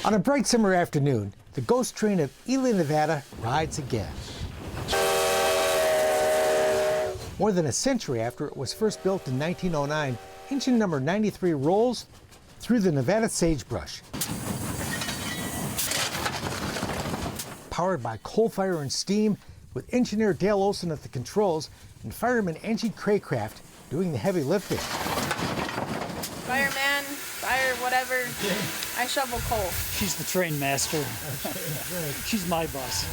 On a bright summer afternoon, the ghost train of Ely, Nevada rides again. More than a century after it was first built in 1909, engine number 93 rolls through the Nevada sagebrush. Powered by coal fire and steam, with engineer Dale Olson at the controls and fireman Angie Craycraft doing the heavy lifting. Fireman, fire, whatever. I shovel coal. She's the train master. She's my boss.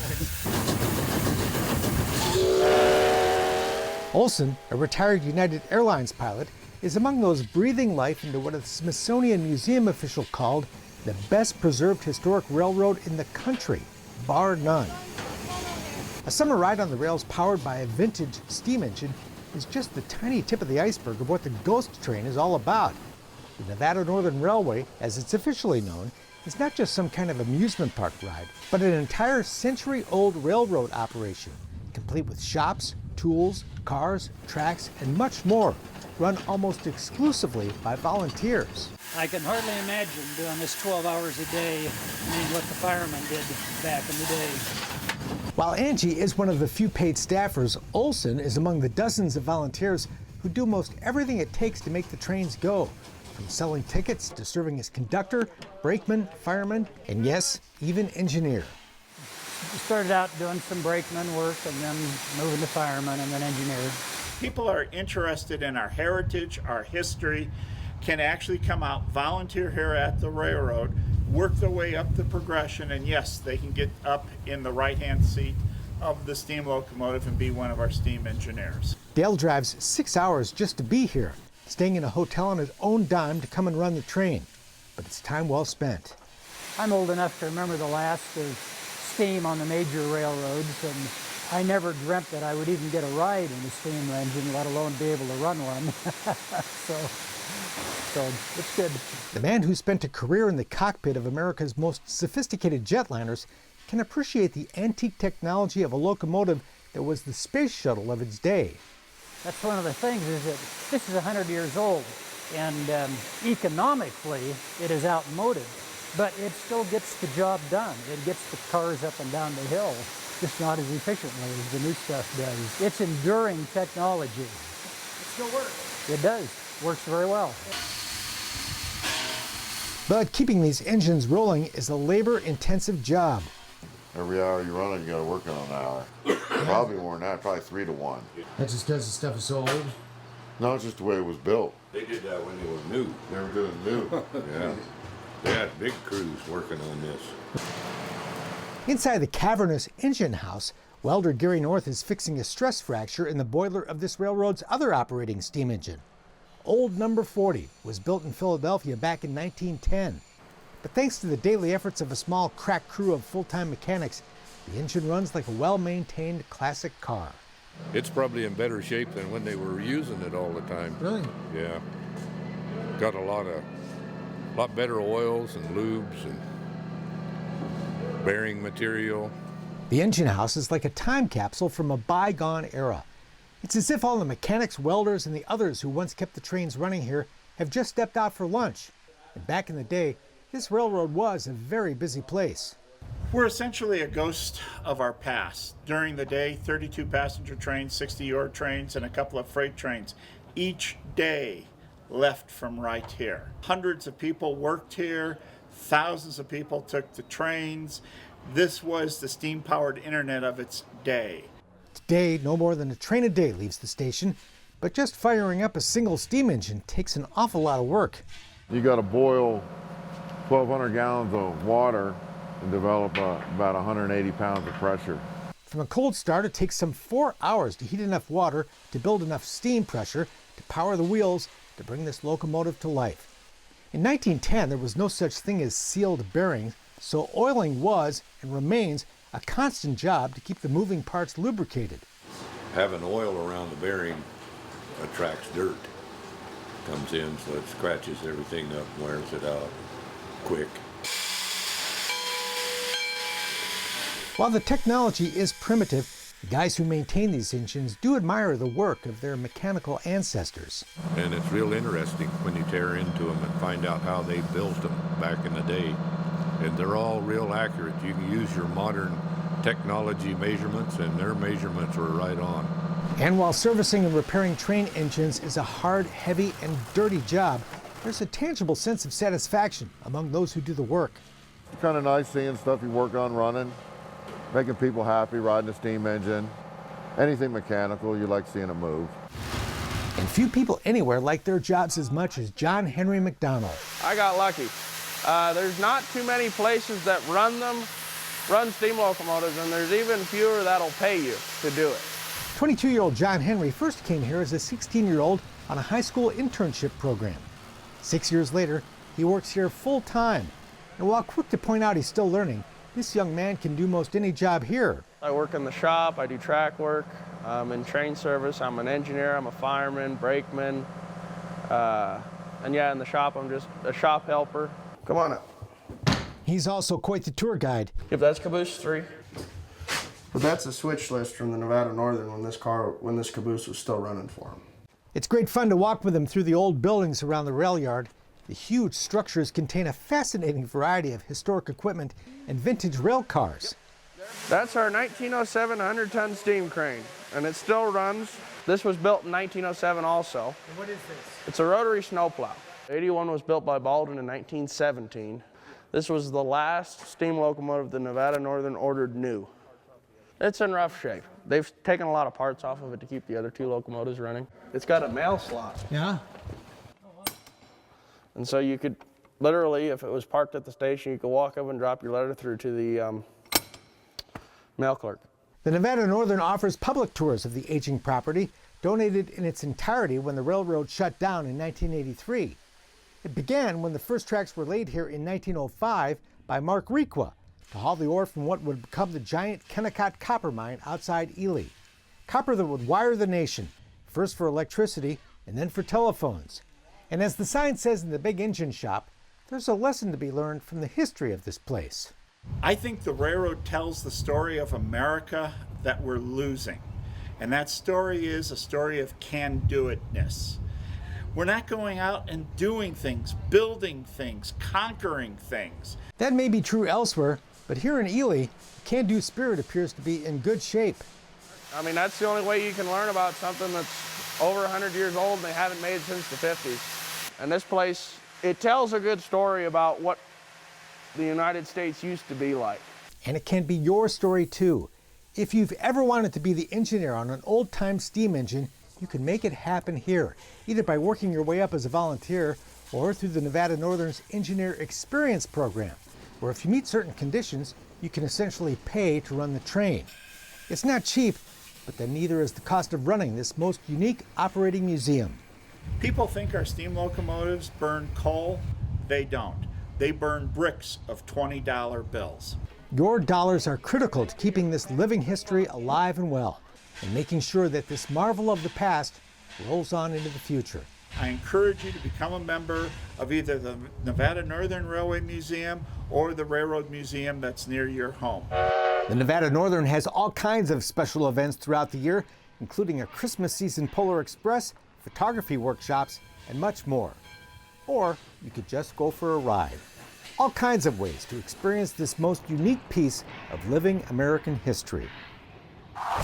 Olson, a retired United Airlines pilot, is among those breathing life into what a Smithsonian Museum official called the best preserved historic railroad in the country, bar none. A summer ride on the rails powered by a vintage steam engine is just the tiny tip of the iceberg of what the ghost train is all about. The Nevada Northern Railway, as it's officially known, is not just some kind of amusement park ride, but an entire century-old railroad operation, complete with shops, tools, cars, tracks, and much more, run almost exclusively by volunteers. I can hardly imagine doing this 12 hours a day, what the firemen did back in the day. While Angie is one of the few paid staffers, Olson is among the dozens of volunteers who do most everything it takes to make the trains go, from selling tickets to serving as conductor, brakeman, fireman, and yes, even engineer. Started out doing some brakeman work and then moving to fireman and then engineer. People are interested in our heritage, our history, can actually come out, volunteer here at the railroad, work their way up the progression, and yes, they can get up in the right-hand seat of the steam locomotive and be one of our steam engineers. Dale drives 6 hours just to be here, staying in a hotel on his own dime to come and run the train. But it's time well spent. I'm old enough to remember the last of steam on the major railroads, and I never dreamt that I would even get a ride in a steam engine, let alone be able to run one. so it's good. The man who spent a career in the cockpit of America's most sophisticated jetliners can appreciate the antique technology of a locomotive that was the space shuttle of its day. That's one of the things, is that this is 100 years old, and economically it is outmoded, but it still gets the job done. It gets the cars up and down the hill, just not as efficiently as the new stuff does. It's enduring technology. It still works. It does. Works very well. But keeping these engines rolling is a labor-intensive job. Every hour you run it, you got to work on an hour. Probably more than that, probably 3 to 1. That's just because the stuff is so old? No, it's just the way it was built. They did that when they were new. Never did it new. Yeah. They had big crews working on this. Inside the cavernous engine house, welder Gary North is fixing a stress fracture in the boiler of this railroad's other operating steam engine. Old number 40 was built in Philadelphia back in 1910. But thanks to the daily efforts of a small crack crew of full-time mechanics, the engine runs like a well-maintained classic car. It's probably in better shape than when they were using it all the time. Really? Yeah. Got a lot better oils and lubes and bearing material. The engine house is like a time capsule from a bygone era. It's as if all the mechanics, welders, and the others who once kept the trains running here have just stepped out for lunch. And back in the day, this railroad was a very busy place. We're essentially a ghost of our past. During the day, 32 passenger trains, 60 ore trains, and a couple of freight trains each day left from right here. Hundreds of people worked here, thousands of people took the trains. This was the steam-powered internet of its day. Today, no more than a train a day leaves the station, but just firing up a single steam engine takes an awful lot of work. You got to boil 1,200 gallons of water and develop about 180 pounds of pressure. From a cold start, it takes some 4 hours to heat enough water to build enough steam pressure to power the wheels to bring this locomotive to life. In 1910, there was no such thing as sealed bearings, so oiling was and remains a constant job to keep the moving parts lubricated. Having oil around the bearing attracts dirt. Comes in, so it scratches everything up and wears it out quick. While the technology is primitive, the guys who maintain these engines do admire the work of their mechanical ancestors. And it's real interesting when you tear into them and find out how they built them back in the day. and they're all real accurate. You can use your modern technology measurements, and their measurements are right on. And while servicing and repairing train engines is a hard, heavy, and dirty job, there's a tangible sense of satisfaction among those who do the work. It's kind of nice seeing stuff you work on running, making people happy, riding a steam engine. Anything mechanical, you like seeing it move. And few people anywhere like their jobs as much as John Henry McDonald. I got lucky. There's not too many places that run steam locomotives, and there's even fewer that'll pay you to do it. 22-year-old John Henry first came here as a 16-year-old on a high school internship program. 6 years later, he works here full-time. And while quick to point out he's still learning, this young man can do most any job here. I work in the shop, I do track work, I'm in train service, I'm an engineer, I'm a fireman, brakeman, and yeah, in the shop I'm just a shop helper. Come on up. He's also quite the tour guide. If that's caboose 3. But that's a switch list from the Nevada Northern when this caboose was still running for him. It's great fun to walk with him through the old buildings around the rail yard. The huge structures contain a fascinating variety of historic equipment and vintage rail cars. That's our 1907 100-ton steam crane, and it still runs. This was built in 1907 also. And what is this? It's a rotary snowplow. 81 was built by Baldwin in 1917. This was the last steam locomotive the Nevada Northern ordered new. It's in rough shape. They've taken a lot of parts off of it to keep the other 2 locomotives running. It's got a mail slot. Yeah. And so you could literally, if it was parked at the station, you could walk up and drop your letter through to the mail clerk. The Nevada Northern offers public tours of the aging property, donated in its entirety when the railroad shut down in 1983. It began when the first tracks were laid here in 1905 by Mark Requa to haul the ore from what would become the giant Kennecott copper mine outside Ely. Copper that would wire the nation, first for electricity and then for telephones. And as the sign says in the big engine shop, there's a lesson to be learned from the history of this place. I think the railroad tells the story of America that we're losing. And that story is a story of can-do-itness. We're not going out and doing things, building things, conquering things. That may be true elsewhere, but here in Ely, the can-do spirit appears to be in good shape. I mean, that's the only way you can learn about something that's over 100 years old and they haven't made since the 50s. And this place, it tells a good story about what the United States used to be like. And it can be your story too. If you've ever wanted to be the engineer on an old-time steam engine, you can make it happen here, either by working your way up as a volunteer or through the Nevada Northern's Engineer Experience Program, where if you meet certain conditions, you can essentially pay to run the train. It's not cheap, but then neither is the cost of running this most unique operating museum. People think our steam locomotives burn coal. They don't. They burn bricks of $20 bills. Your dollars are critical to keeping this living history alive and well, and making sure that this marvel of the past rolls on into the future. I encourage you to become a member of either the Nevada Northern Railway Museum or the Railroad Museum that's near your home. The Nevada Northern has all kinds of special events throughout the year, including a Christmas season Polar Express, photography workshops, and much more. Or you could just go for a ride. All kinds of ways to experience this most unique piece of living American history.